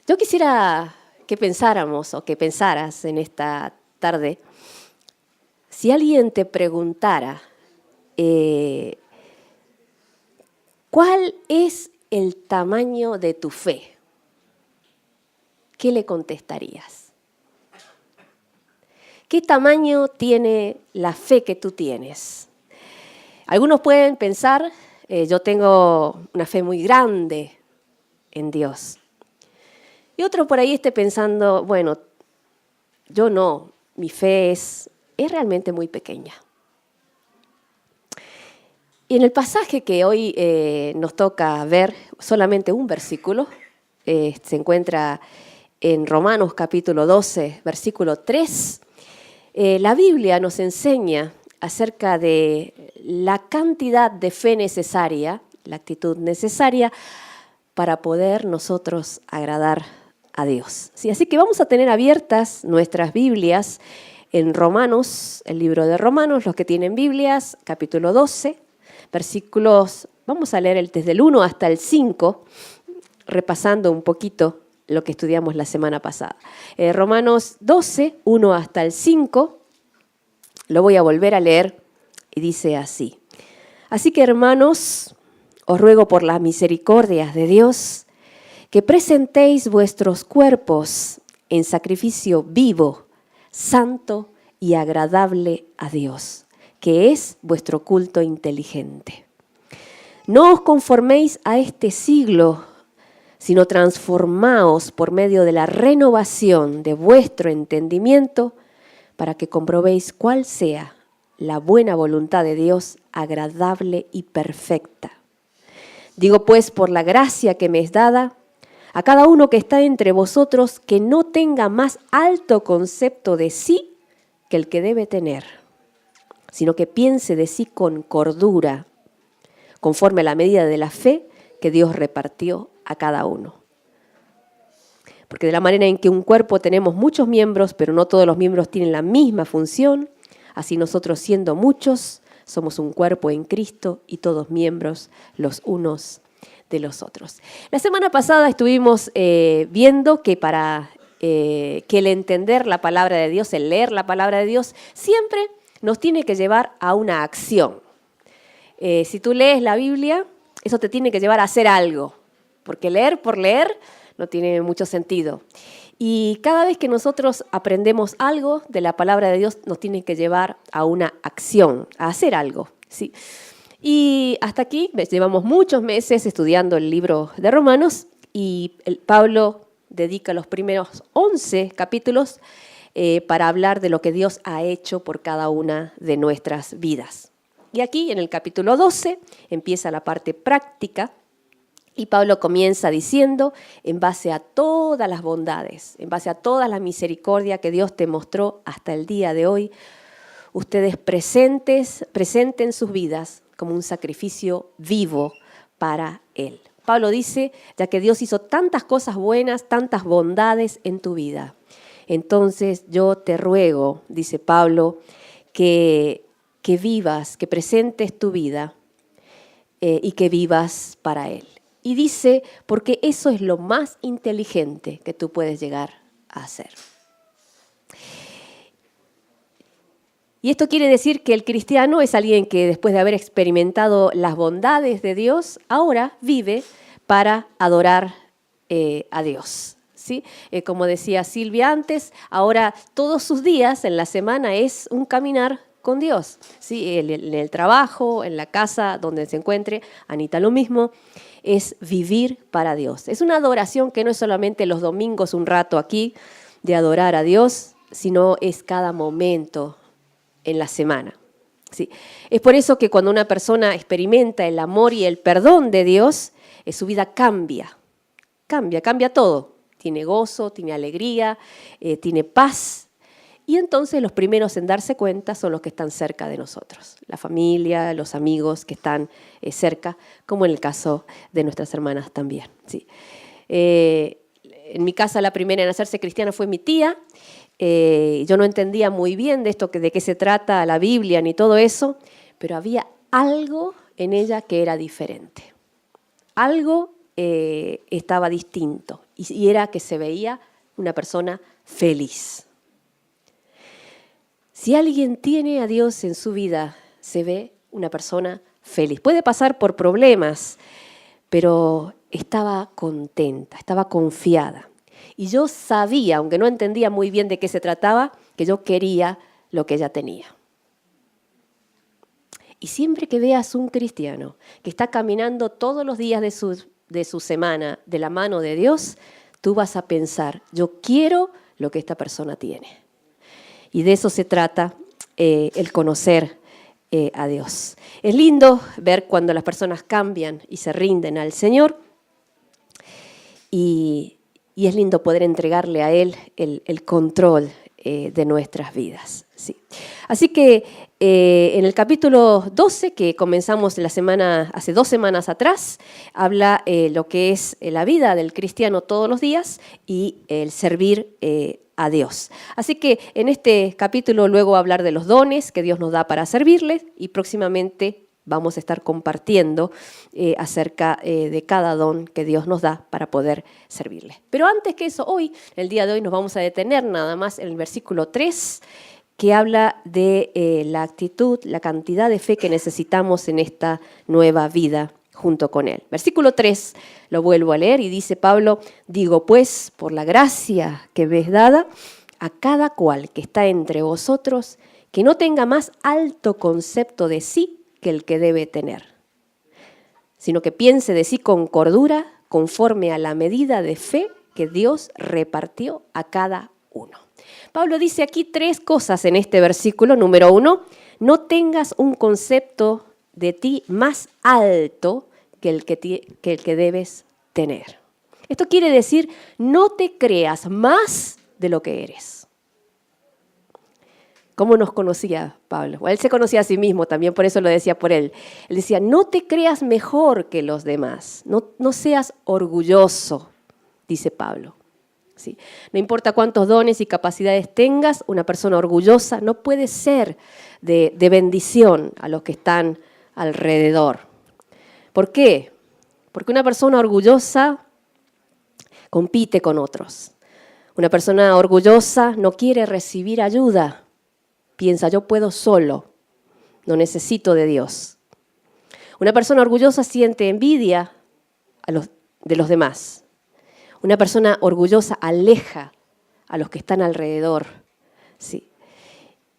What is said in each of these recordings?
Yo quisiera que pensáramos o que pensaras en esta tarde, si alguien te preguntara ¿cuál es el tamaño de tu fe? ¿Qué le contestarías? ¿Qué tamaño tiene la fe que tú tienes? Algunos pueden pensar, yo tengo una fe muy grande en Dios. Y otro por ahí esté pensando, bueno, yo no, mi fe es realmente muy pequeña. Y en el pasaje que hoy nos toca ver, solamente un versículo, se encuentra en Romanos capítulo 12, versículo 3. La Biblia nos enseña acerca de la cantidad de fe necesaria, la actitud necesaria para poder nosotros agradar a Dios. Sí, así que vamos a tener abiertas nuestras Biblias en Romanos, el libro de Romanos, los que tienen Biblias, capítulo 12, versículos, vamos a leer desde el 1 hasta el 5, repasando un poquito lo que estudiamos la semana pasada. Romanos 12, 1 hasta el 5, lo voy a volver a leer y dice así. Así que, hermanos, os ruego por las misericordias de Dios que presentéis vuestros cuerpos en sacrificio vivo, santo y agradable a Dios, que es vuestro culto inteligente. No os conforméis a este siglo, sino transformaos por medio de la renovación de vuestro entendimiento para que comprobéis cuál sea la buena voluntad de Dios, agradable y perfecta. Digo pues, por la gracia que me es dada, a cada uno que está entre vosotros que no tenga más alto concepto de sí que el que debe tener, sino que piense de sí con cordura, conforme a la medida de la fe que Dios repartió a cada uno. Porque de la manera en que un cuerpo tenemos muchos miembros, pero no todos los miembros tienen la misma función, así nosotros siendo muchos, somos un cuerpo en Cristo y todos miembros los unos de los otros. La semana pasada estuvimos viendo que para que el entender la palabra de Dios, el leer la palabra de Dios, siempre nos tiene que llevar a una acción. Si tú lees la Biblia, eso te tiene que llevar a hacer algo, porque leer por leer no tiene mucho sentido. Y cada vez que nosotros aprendemos algo de la palabra de Dios, nos tiene que llevar a una acción, a hacer algo, ¿sí? Y hasta aquí llevamos muchos meses estudiando el libro de Romanos y Pablo dedica los primeros 11 capítulos para hablar de lo que Dios ha hecho por cada una de nuestras vidas. Y aquí en el capítulo 12 empieza la parte práctica y Pablo comienza diciendo, en base a todas las bondades, en base a toda la misericordia que Dios te mostró hasta el día de hoy, ustedes presenten sus vidas como un sacrificio vivo para Él. Pablo dice, ya que Dios hizo tantas cosas buenas, tantas bondades en tu vida, entonces yo te ruego, dice Pablo, que vivas, que presentes tu vida y que vivas para Él. Y dice, porque eso es lo más inteligente que tú puedes llegar a hacer. Y esto quiere decir que el cristiano es alguien que después de haber experimentado las bondades de Dios, ahora vive para adorar a Dios, ¿sí? Como decía Silvia antes, ahora todos sus días en la semana es un caminar con Dios, ¿sí? En el trabajo, en la casa, donde se encuentre, Anita lo mismo, es vivir para Dios. Es una adoración que no es solamente los domingos un rato aquí de adorar a Dios, sino es cada momento en la semana. ¿Sí? Es por eso que cuando una persona experimenta el amor y el perdón de Dios, su vida cambia todo. Tiene gozo, tiene alegría, tiene paz. Y entonces los primeros en darse cuenta son los que están cerca de nosotros, la familia, los amigos que están cerca, como en el caso de nuestras hermanas también. ¿Sí? En mi casa la primera en hacerse cristiana fue mi tía. Yo no entendía muy bien de esto, de qué se trata la Biblia ni todo eso, pero había algo en ella que era diferente. Algo estaba distinto y era que se veía una persona feliz. Si alguien tiene a Dios en su vida, se ve una persona feliz. Puede pasar por problemas, pero estaba contenta, estaba confiada. Y yo sabía, aunque no entendía muy bien de qué se trataba, que yo quería lo que ella tenía. Y siempre que veas un cristiano que está caminando todos los días de su semana de la mano de Dios, tú vas a pensar, yo quiero lo que esta persona tiene. Y de eso se trata el conocer a Dios. Es lindo ver cuando las personas cambian y se rinden al Señor y es lindo poder entregarle a Él el control de nuestras vidas. Sí. Así que en el capítulo 12, que comenzamos hace 2 semanas atrás, habla lo que es la vida del cristiano todos los días y el servir a Dios. Así que en este capítulo luego va a hablar de los dones que Dios nos da para servirles y próximamente vamos a estar compartiendo acerca de cada don que Dios nos da para poder servirle. Pero antes que eso, el día de hoy nos vamos a detener nada más en el versículo 3, que habla de la actitud, la cantidad de fe que necesitamos en esta nueva vida junto con Él. Versículo 3, lo vuelvo a leer y dice Pablo, digo pues, por la gracia que me es dada, a cada cual que está entre vosotros, que no tenga más alto concepto de sí que el que debe tener, sino que piense de sí con cordura, conforme a la medida de fe que Dios repartió a cada uno. Pablo dice aquí 3 cosas en este versículo. Número 1, no tengas un concepto de ti más alto que el que debes tener. Esto quiere decir, no te creas más de lo que eres. ¿Cómo nos conocía Pablo? Él se conocía a sí mismo también, por eso lo decía por él. Él decía, no te creas mejor que los demás, no seas orgulloso, dice Pablo. ¿Sí? No importa cuántos dones y capacidades tengas, una persona orgullosa no puede ser de bendición a los que están alrededor. ¿Por qué? Porque una persona orgullosa compite con otros. Una persona orgullosa no quiere recibir ayuda. Piensa, yo puedo solo, no necesito de Dios. Una persona orgullosa siente envidia de los demás. Una persona orgullosa aleja a los que están alrededor. Sí.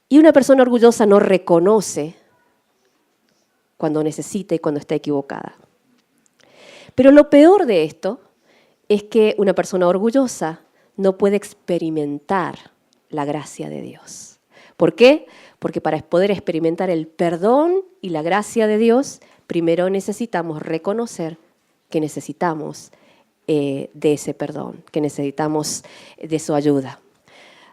Y una persona orgullosa no reconoce cuando necesita y cuando está equivocada. Pero lo peor de esto es que una persona orgullosa no puede experimentar la gracia de Dios. ¿Por qué? Porque para poder experimentar el perdón y la gracia de Dios, primero necesitamos reconocer que necesitamos de ese perdón, que necesitamos de su ayuda.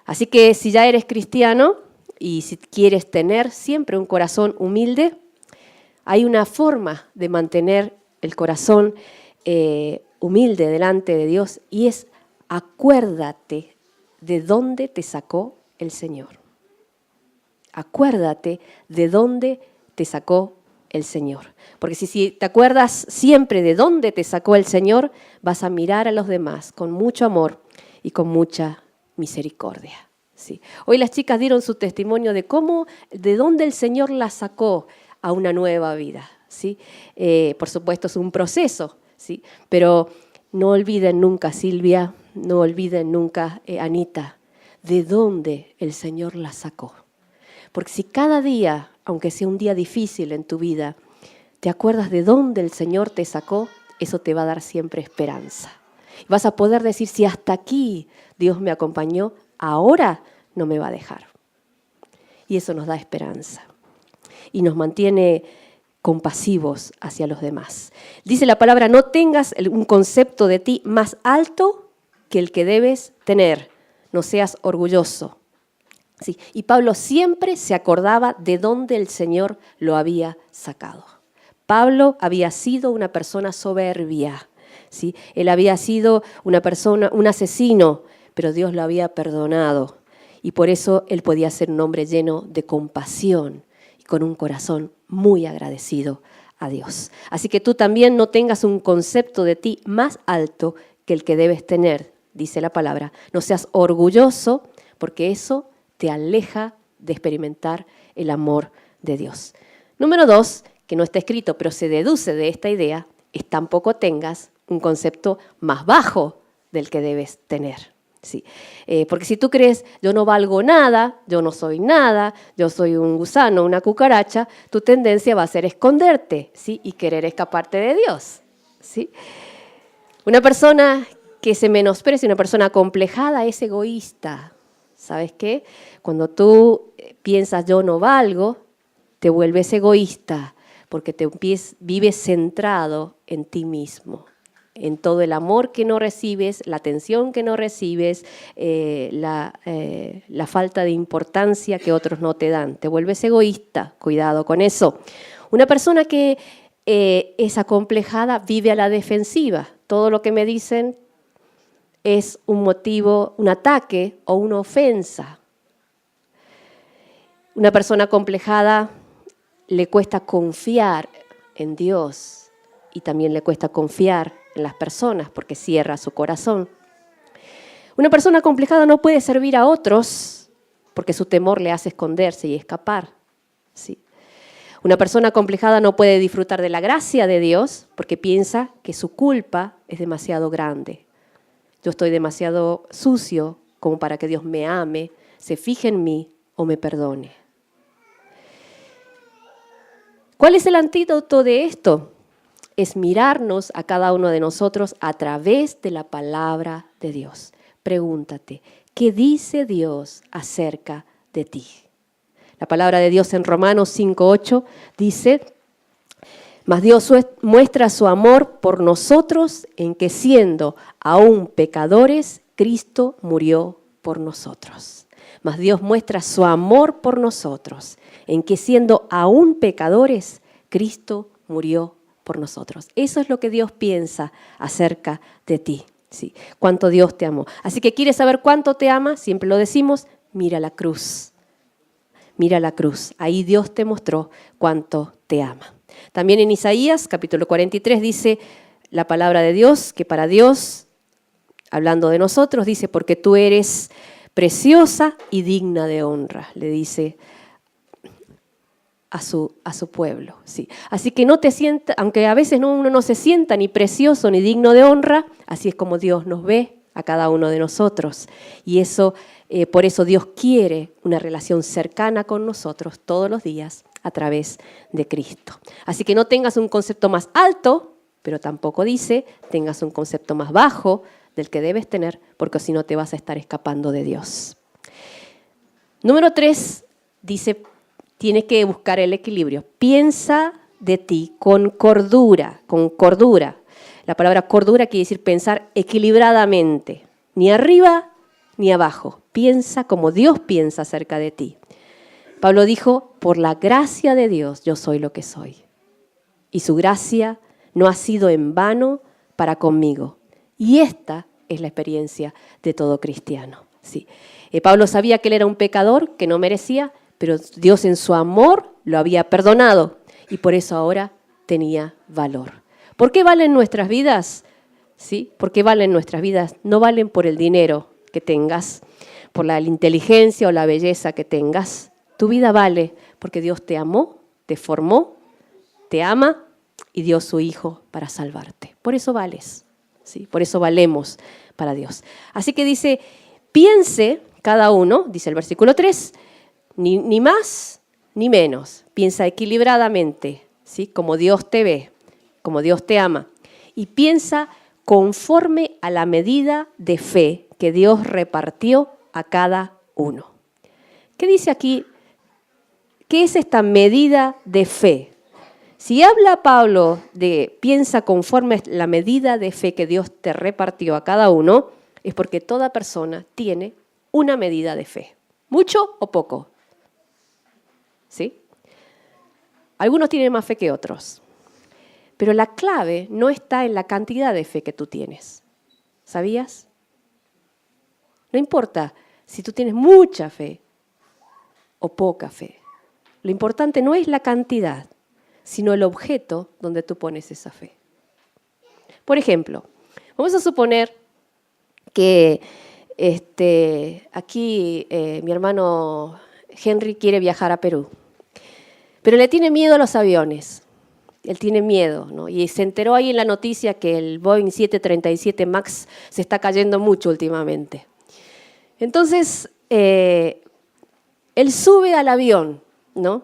Así que si ya eres cristiano y si quieres tener siempre un corazón humilde, hay una forma de mantener el corazón humilde delante de Dios y es acuérdate de dónde te sacó el Señor. Acuérdate de dónde te sacó el Señor. Porque si te acuerdas siempre de dónde te sacó el Señor, vas a mirar a los demás con mucho amor y con mucha misericordia. Sí. Hoy las chicas dieron su testimonio de dónde el Señor las sacó a una nueva vida. ¿Sí? Por supuesto es un proceso, ¿sí? Pero no olviden nunca, Silvia, no olviden nunca, Anita, de dónde el Señor las sacó. Porque si cada día, aunque sea un día difícil en tu vida, te acuerdas de dónde el Señor te sacó, eso te va a dar siempre esperanza. Vas a poder decir, si hasta aquí Dios me acompañó, ahora no me va a dejar. Y eso nos da esperanza. Y nos mantiene compasivos hacia los demás. Dice la palabra, no tengas un concepto de ti más alto que el que debes tener. No seas orgulloso. Sí. Y Pablo siempre se acordaba de dónde el Señor lo había sacado. Pablo había sido una persona soberbia. ¿Sí? Él había sido un asesino, pero Dios lo había perdonado. Y por eso él podía ser un hombre lleno de compasión y con un corazón muy agradecido a Dios. Así que tú también no tengas un concepto de ti más alto que el que debes tener, dice la palabra. No seas orgulloso, porque eso te aleja de experimentar el amor de Dios. Número 2, que no está escrito, pero se deduce de esta idea, es tampoco tengas un concepto más bajo del que debes tener. Sí. Porque si tú crees, yo no valgo nada, yo no soy nada, yo soy un gusano, una cucaracha, tu tendencia va a ser esconderte, ¿sí? Y querer escaparte de Dios. ¿Sí? Una persona que se menosprecia, una persona acomplejada, es egoísta. ¿Sabes qué? Cuando tú piensas yo no valgo, te vuelves egoísta porque vives centrado en ti mismo, en todo el amor que no recibes, la atención que no recibes, la falta de importancia que otros no te dan. Te vuelves egoísta, cuidado con eso. Una persona que es acomplejada vive a la defensiva. Todo lo que me dicen es un motivo, un ataque o una ofensa. Una persona acomplejada le cuesta confiar en Dios y también le cuesta confiar en las personas porque cierra su corazón. Una persona acomplejada no puede servir a otros porque su temor le hace esconderse y escapar. ¿Sí? Una persona acomplejada no puede disfrutar de la gracia de Dios porque piensa que su culpa es demasiado grande. Yo estoy demasiado sucio como para que Dios me ame, se fije en mí o me perdone. ¿Cuál es el antídoto de esto? Es mirarnos a cada uno de nosotros a través de la palabra de Dios. Pregúntate, ¿qué dice Dios acerca de ti? La palabra de Dios en Romanos 5:8 dice, mas Dios muestra su amor por nosotros en que siendo aún pecadores, Cristo murió por nosotros. Mas Dios muestra su amor por nosotros en que siendo aún pecadores, Cristo murió por nosotros. Eso es lo que Dios piensa acerca de ti. Sí, cuánto Dios te amó. Así que ¿quieres saber cuánto te ama? Siempre lo decimos, mira la cruz. Mira la cruz. Ahí Dios te mostró cuánto te ama. También en Isaías, capítulo 43, dice la palabra de Dios, que para Dios, hablando de nosotros, dice, porque tú eres preciosa y digna de honra, le dice a su pueblo. Sí. Así que no te sientas, aunque a veces uno no se sienta ni precioso ni digno de honra, así es como Dios nos ve a cada uno de nosotros. Y eso, por eso Dios quiere una relación cercana con nosotros todos los días a través de Cristo. Así que no tengas un concepto más alto, pero tampoco dice tengas un concepto más bajo del que debes tener, porque si no te vas a estar escapando de Dios. Número 3, dice, tienes que buscar el equilibrio. Piensa de ti con cordura, con cordura. La palabra cordura quiere decir pensar equilibradamente, ni arriba ni abajo. Piensa como Dios piensa acerca de ti. Pablo dijo, por la gracia de Dios yo soy lo que soy. Y su gracia no ha sido en vano para conmigo. Y esta es la experiencia de todo cristiano. Sí. Pablo sabía que él era un pecador, que no merecía, pero Dios en su amor lo había perdonado y por eso ahora tenía valor. ¿Por qué valen nuestras vidas? ¿Sí? ¿Por qué valen nuestras vidas? No valen por el dinero que tengas, por la inteligencia o la belleza que tengas. Tu vida vale porque Dios te amó, te formó, te ama y dio su Hijo para salvarte. Por eso vales, ¿sí? Por eso valemos para Dios. Así que dice, piense cada uno, dice el versículo 3, ni más ni menos. Piensa equilibradamente, ¿sí? Como Dios te ve, como Dios te ama. Y piensa conforme a la medida de fe que Dios repartió a cada uno. ¿Qué dice aquí? ¿Qué es esta medida de fe? Si habla Pablo de piensa conforme a la medida de fe que Dios te repartió a cada uno, es porque toda persona tiene una medida de fe. ¿Mucho o poco? ¿Sí? Algunos tienen más fe que otros. Pero la clave no está en la cantidad de fe que tú tienes. ¿Sabías? No importa si tú tienes mucha fe o poca fe. Lo importante no es la cantidad, sino el objeto donde tú pones esa fe. Por ejemplo, vamos a suponer que aquí mi hermano Henry quiere viajar a Perú, pero le tiene miedo a los aviones. Él tiene miedo, ¿no? Y se enteró ahí en la noticia que el Boeing 737 MAX se está cayendo mucho últimamente. Entonces, él sube al avión, ¿no?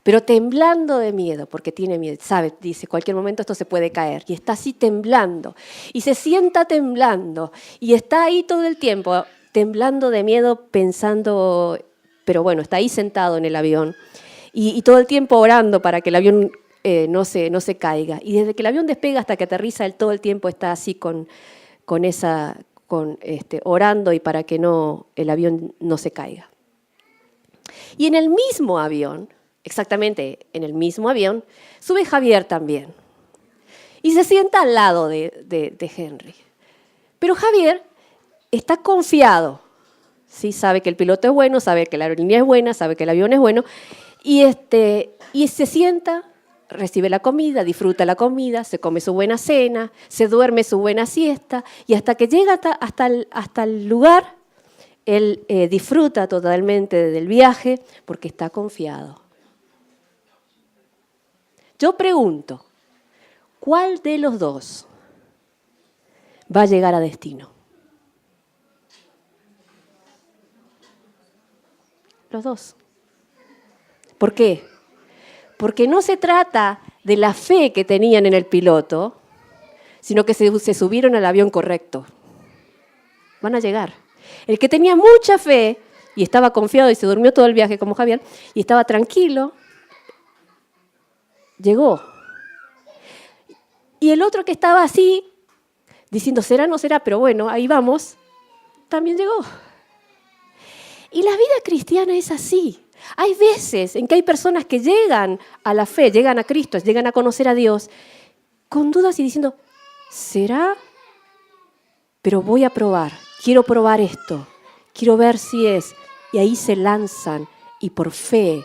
Pero temblando de miedo, porque tiene miedo, sabe, dice, cualquier momento esto se puede caer. Y está así temblando, y se sienta temblando, y está ahí todo el tiempo, temblando de miedo, pensando, pero bueno, está ahí sentado en el avión, y todo el tiempo orando para que el avión no se caiga. Y desde que el avión despega hasta que aterriza, él todo el tiempo está así orando y para que el avión no se caiga. Y en el mismo avión, exactamente en el mismo avión, sube Javier también. Y se sienta al lado de Henry. Pero Javier está confiado. ¿Sí? Sabe que el piloto es bueno, sabe que la aerolínea es buena, sabe que el avión es bueno. Y se sienta, recibe la comida, disfruta la comida, se come su buena cena, se duerme su buena siesta. Y hasta que llega hasta el lugar, él disfruta totalmente del viaje porque está confiado. Yo pregunto, ¿cuál de los dos va a llegar a destino? Los dos. ¿Por qué? Porque no se trata de la fe que tenían en el piloto, sino que se subieron al avión correcto. Van a llegar. El que tenía mucha fe y estaba confiado y se durmió todo el viaje como Javier y estaba tranquilo, llegó. Y el otro que estaba así, diciendo será, no será, pero bueno, ahí vamos, también llegó. Y la vida cristiana es así. Hay veces en que hay personas que llegan a la fe, llegan a Cristo, llegan a conocer a Dios, con dudas y diciendo, ¿será? Pero voy a probar, quiero probar esto, quiero ver si es. Y ahí se lanzan y por fe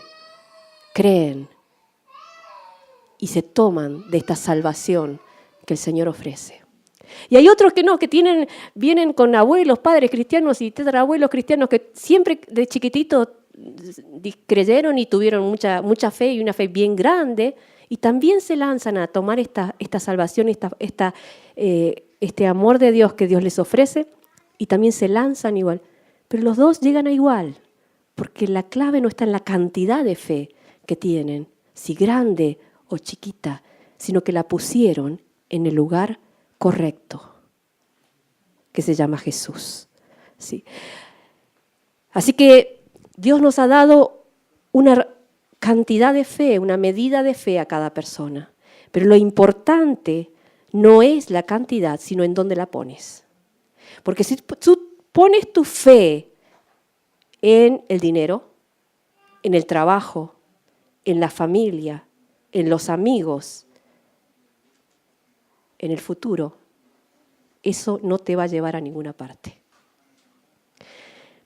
creen y se toman de esta salvación que el Señor ofrece. Y hay otros que no, que vienen con abuelos, padres cristianos y tetarabuelos cristianos que siempre de chiquititos creyeron y tuvieron mucha fe y una fe bien grande y también se lanzan a tomar esta salvación, este amor de Dios que Dios les ofrece y también se lanzan igual. Pero los dos llegan a igual, porque la clave no está en la cantidad de fe que tienen, si grande o chiquita, sino que la pusieron en el lugar correcto, que se llama Jesús. ¿Sí? Así que Dios nos ha dado una cantidad de fe, una medida de fe a cada persona. Pero lo importante no es la cantidad, sino en dónde la pones. Porque si tú pones tu fe en el dinero, en el trabajo, en la familia, en los amigos, en el futuro, eso no te va a llevar a ninguna parte.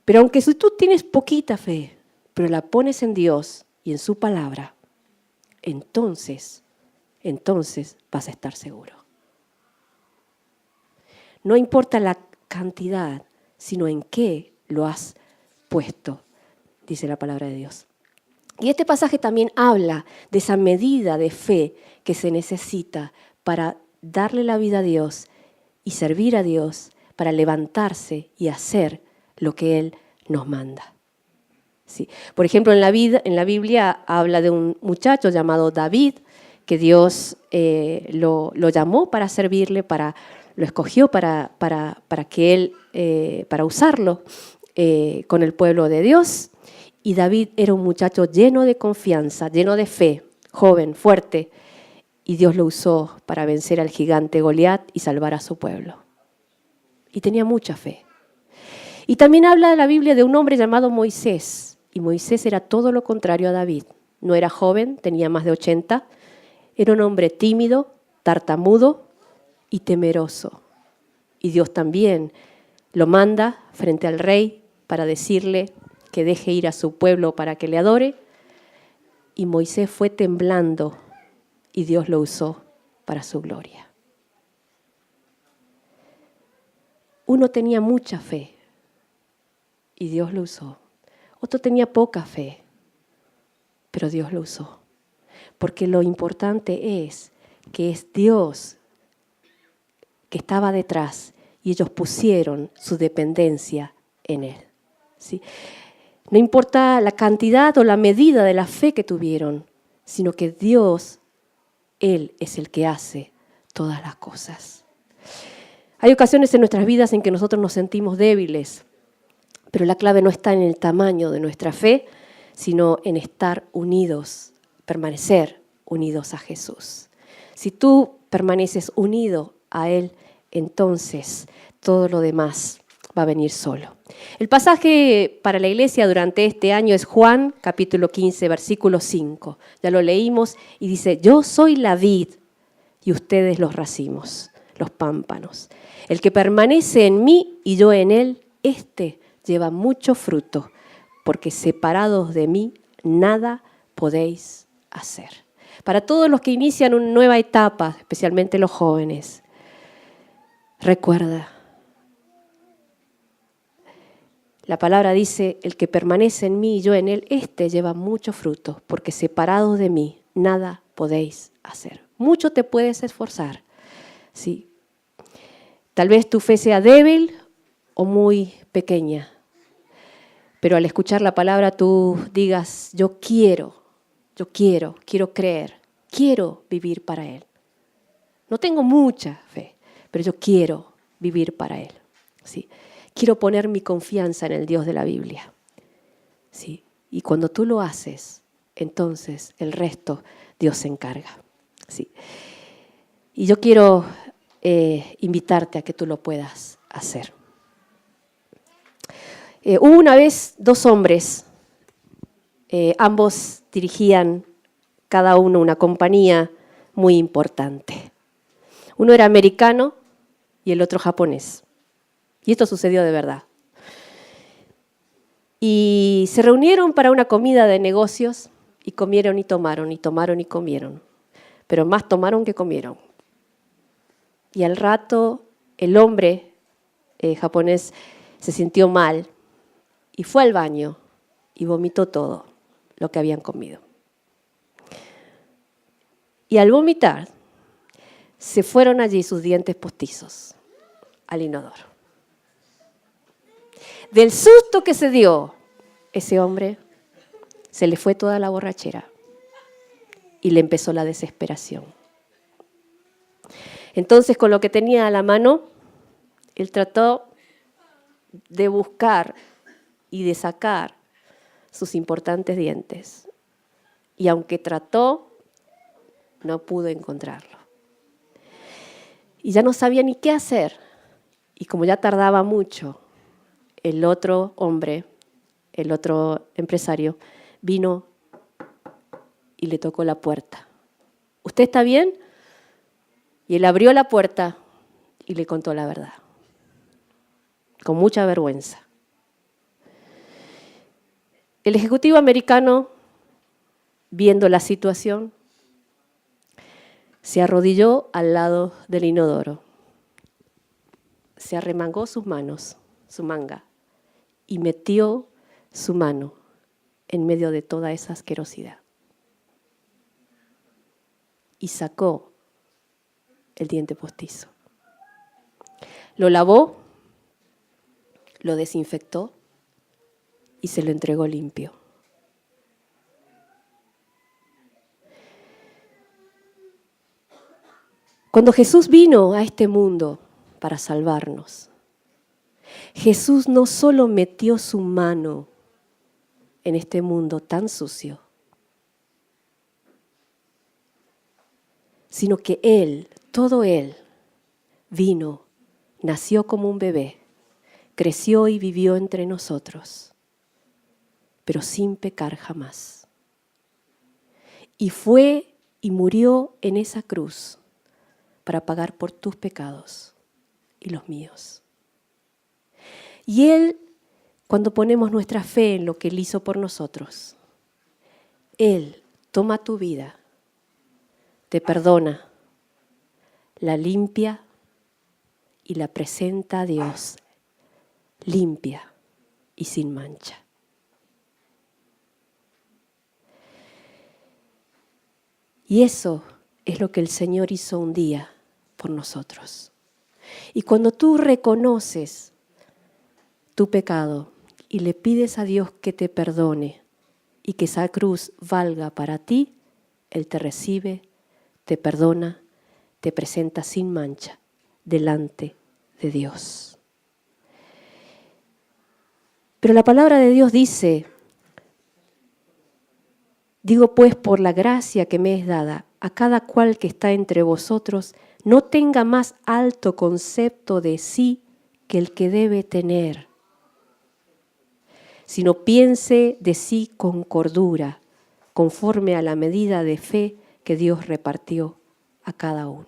Pero aunque si tú tienes poquita fe, pero la pones en Dios y en su palabra, entonces vas a estar seguro. No importa la cantidad, sino en qué lo has puesto, dice la palabra de Dios. Y este pasaje también habla de esa medida de fe que se necesita para darle la vida a Dios y servir a Dios, para levantarse y hacer lo que Él nos manda. ¿Sí? Por ejemplo, en la Biblia habla de un muchacho llamado David, que Dios lo llamó para servirle, lo escogió para que él, para usarlo con el pueblo de Dios. Y David era un muchacho lleno de confianza, lleno de fe, joven, fuerte, y Dios lo usó para vencer al gigante Goliat y salvar a su pueblo. Y tenía mucha fe. Y también habla de la Biblia de un hombre llamado Moisés. Y Moisés era todo lo contrario a David. No era joven, tenía más de 80. Era un hombre tímido, tartamudo y temeroso. Y Dios también lo manda frente al rey para decirle que deje ir a su pueblo para que le adore. Y Moisés fue temblando y Dios lo usó para su gloria. Uno tenía mucha fe y Dios lo usó. Otro tenía poca fe, pero Dios lo usó. Porque lo importante es que es Dios que estaba detrás y ellos pusieron su dependencia en Él. ¿Sí? No importa la cantidad o la medida de la fe que tuvieron, sino que Dios, Él es el que hace todas las cosas. Hay ocasiones en nuestras vidas en que nosotros nos sentimos débiles, pero la clave no está en el tamaño de nuestra fe, sino en estar unidos, permanecer unidos a Jesús. Si tú permaneces unido a Él, entonces todo lo demás va a venir solo. El pasaje para la iglesia durante este año es Juan, capítulo 15, versículo 5. Ya lo leímos y dice, yo soy la vid y ustedes los racimos, los pámpanos. El que permanece en mí y yo en él, este lleva mucho fruto, porque separados de mí nada podéis hacer. Para todos los que inician una nueva etapa, especialmente los jóvenes, recuerda, la palabra dice, el que permanece en mí y yo en él, este lleva mucho fruto, porque separados de mí nada podéis hacer. Mucho te puedes esforzar, sí. Tal vez tu fe sea débil o muy pequeña, pero al escuchar la palabra tú digas, yo quiero creer, quiero vivir para Él. No tengo mucha fe, pero yo quiero vivir para Él, sí. Quiero poner mi confianza en el Dios de la Biblia. ¿Sí? Y cuando tú lo haces, entonces el resto Dios se encarga. ¿Sí? Y yo quiero invitarte a que tú lo puedas hacer. Hubo una vez dos hombres, ambos dirigían cada uno una compañía muy importante. Uno era americano y el otro japonés. Y esto sucedió de verdad. Y se reunieron para una comida de negocios y comieron y tomaron, y tomaron y comieron. Pero más tomaron que comieron. Y al rato el hombre japonés se sintió mal y fue al baño y vomitó todo lo que habían comido. Y al vomitar se fueron allí sus dientes postizos al inodoro. Del susto que se dio ese hombre, se le fue toda la borrachera y le empezó la desesperación. Entonces, con lo que tenía a la mano, él trató de buscar y de sacar sus importantes dientes. Y aunque trató, no pudo encontrarlo. Y ya no sabía ni qué hacer. Y como ya tardaba mucho, el otro hombre, el otro empresario, vino y le tocó la puerta. ¿Usted está bien? Y él abrió la puerta y le contó la verdad, con mucha vergüenza. El ejecutivo americano, viendo la situación, se arrodilló al lado del inodoro, se arremangó sus manos, su manga, y metió su mano en medio de toda esa asquerosidad. Y sacó el diente postizo. Lo lavó, lo desinfectó y se lo entregó limpio. Cuando Jesús vino a este mundo para salvarnos, Jesús no solo metió su mano en este mundo tan sucio, sino que Él, todo Él, vino, nació como un bebé, creció y vivió entre nosotros, pero sin pecar jamás. Y fue y murió en esa cruz para pagar por tus pecados y los míos. Y Él, cuando ponemos nuestra fe en lo que Él hizo por nosotros, Él toma tu vida, te perdona, la limpia y la presenta a Dios limpia y sin mancha. Y eso es lo que el Señor hizo un día por nosotros. Y cuando tú reconoces tu pecado y le pides a Dios que te perdone y que esa cruz valga para ti, Él te recibe, te perdona, te presenta sin mancha delante de Dios. Pero la palabra de Dios dice: digo pues, por la gracia que me es dada, a cada cual que está entre vosotros, no tenga más alto concepto de sí que el que debe tener, sino piense de sí con cordura, conforme a la medida de fe que Dios repartió a cada uno.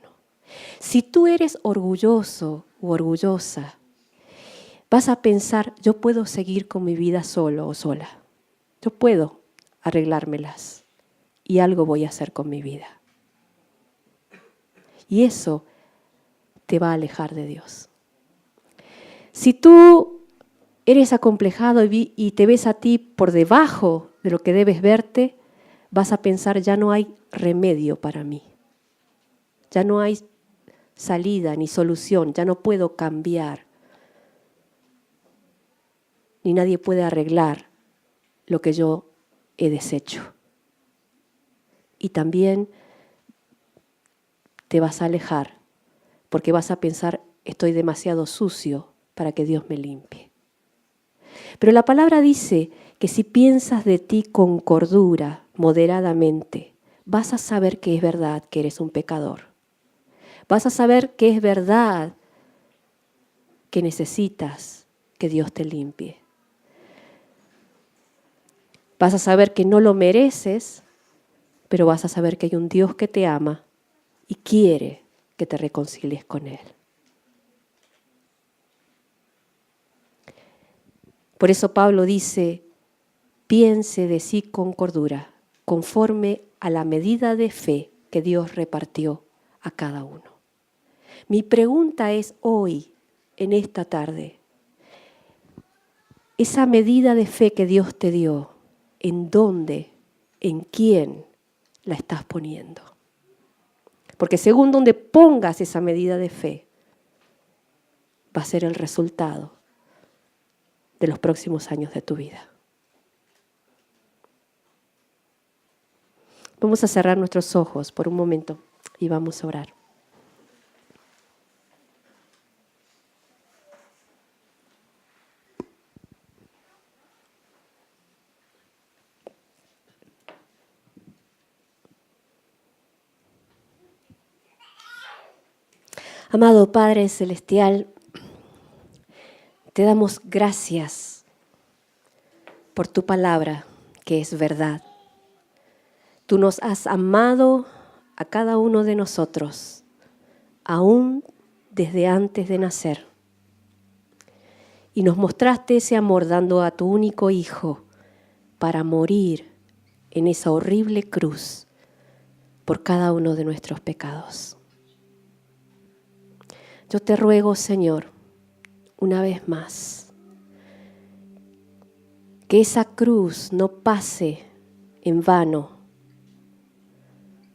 Si tú eres orgulloso u orgullosa, vas a pensar: yo puedo seguir con mi vida solo o sola. Yo puedo arreglármelas y algo voy a hacer con mi vida. Y eso te va a alejar de Dios. Si tú eres acomplejado y te ves a ti por debajo de lo que debes verte, vas a pensar: ya no hay remedio para mí. Ya no hay salida ni solución, ya no puedo cambiar. Ni nadie puede arreglar lo que yo he deshecho. Y también te vas a alejar porque vas a pensar: estoy demasiado sucio para que Dios me limpie. Pero la palabra dice que si piensas de ti con cordura, moderadamente, vas a saber que es verdad que eres un pecador. Vas a saber que es verdad que necesitas que Dios te limpie. Vas a saber que no lo mereces, pero vas a saber que hay un Dios que te ama y quiere que te reconcilies con Él. Por eso Pablo dice: piense de sí con cordura, conforme a la medida de fe que Dios repartió a cada uno. Mi pregunta es hoy, en esta tarde: esa medida de fe que Dios te dio, ¿en dónde, en quién la estás poniendo? Porque según donde pongas esa medida de fe, va a ser el resultado de los próximos años de tu vida. Vamos a cerrar nuestros ojos por un momento y vamos a orar. Amado Padre Celestial, te damos gracias por tu palabra, que es verdad. Tú nos has amado a cada uno de nosotros, aún desde antes de nacer. Y nos mostraste ese amor dando a tu único Hijo para morir en esa horrible cruz por cada uno de nuestros pecados. Yo te ruego, Señor, una vez más, que esa cruz no pase en vano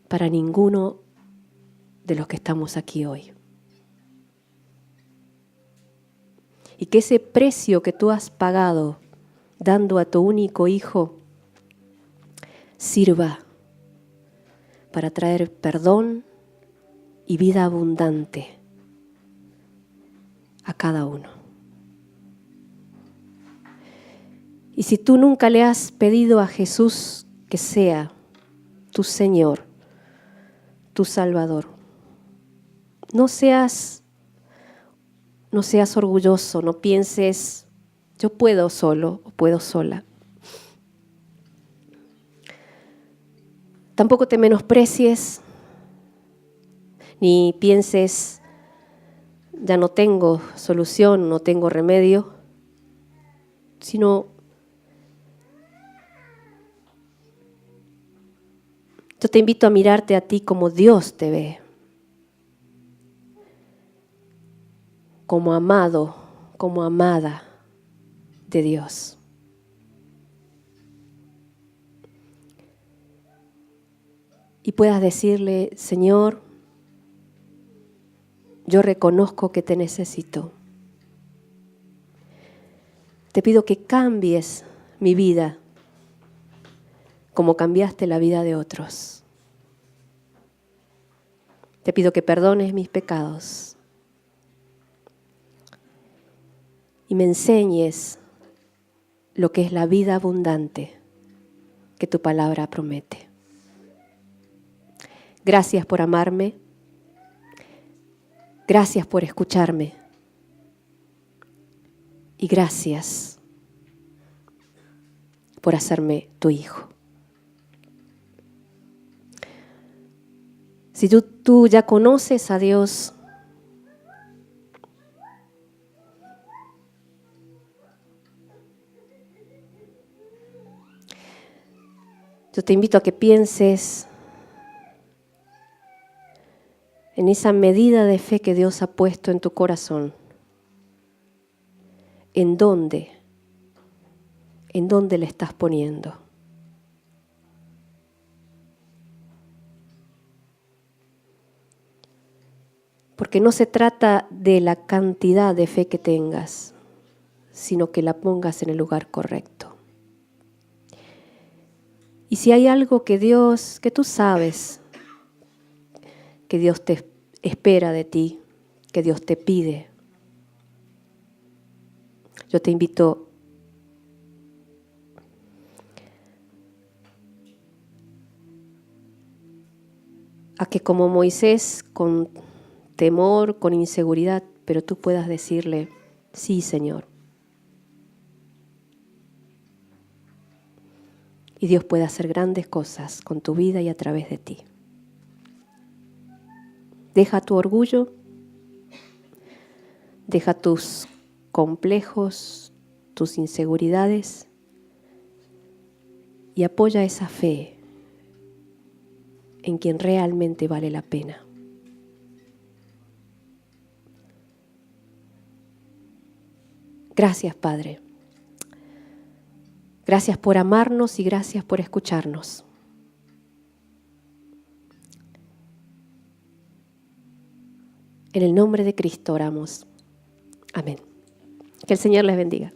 para ninguno de los que estamos aquí hoy. Y que ese precio que tú has pagado dando a tu único Hijo sirva para traer perdón y vida abundante a cada uno. Y si tú nunca le has pedido a Jesús que sea tu Señor, tu Salvador, no seas orgulloso, no pienses: yo puedo solo o puedo sola. Tampoco te menosprecies, ni pienses: ya no tengo solución, no tengo remedio, sino Yo te invito a mirarte a ti como Dios te ve, como amado, como amada de Dios. Y puedas decirle, Señor, yo reconozco que te necesito. Te pido que cambies mi vida como cambiaste la vida de otros. Te pido que perdones mis pecados y me enseñes lo que es la vida abundante que tu palabra promete. Gracias por amarme. Gracias por escucharme. Y gracias por hacerme tu hijo. Si tú ya conoces a Dios, yo te invito a que pienses en esa medida de fe que Dios ha puesto en tu corazón. ¿En dónde? ¿En dónde le estás poniendo? Porque no se trata de la cantidad de fe que tengas, sino que la pongas en el lugar correcto. Y si hay algo que tú sabes, que Dios te espera de ti, que Dios te pide, yo te invito a que como Moisés, con temor, con inseguridad, pero tú puedas decirle, sí, Señor. Y Dios puede hacer grandes cosas con tu vida y a través de ti. Deja tu orgullo, deja tus complejos, tus inseguridades y apoya esa fe en quien realmente vale la pena. Gracias, Padre. Gracias por amarnos y gracias por escucharnos. En el nombre de Cristo oramos. Amén. Que el Señor les bendiga.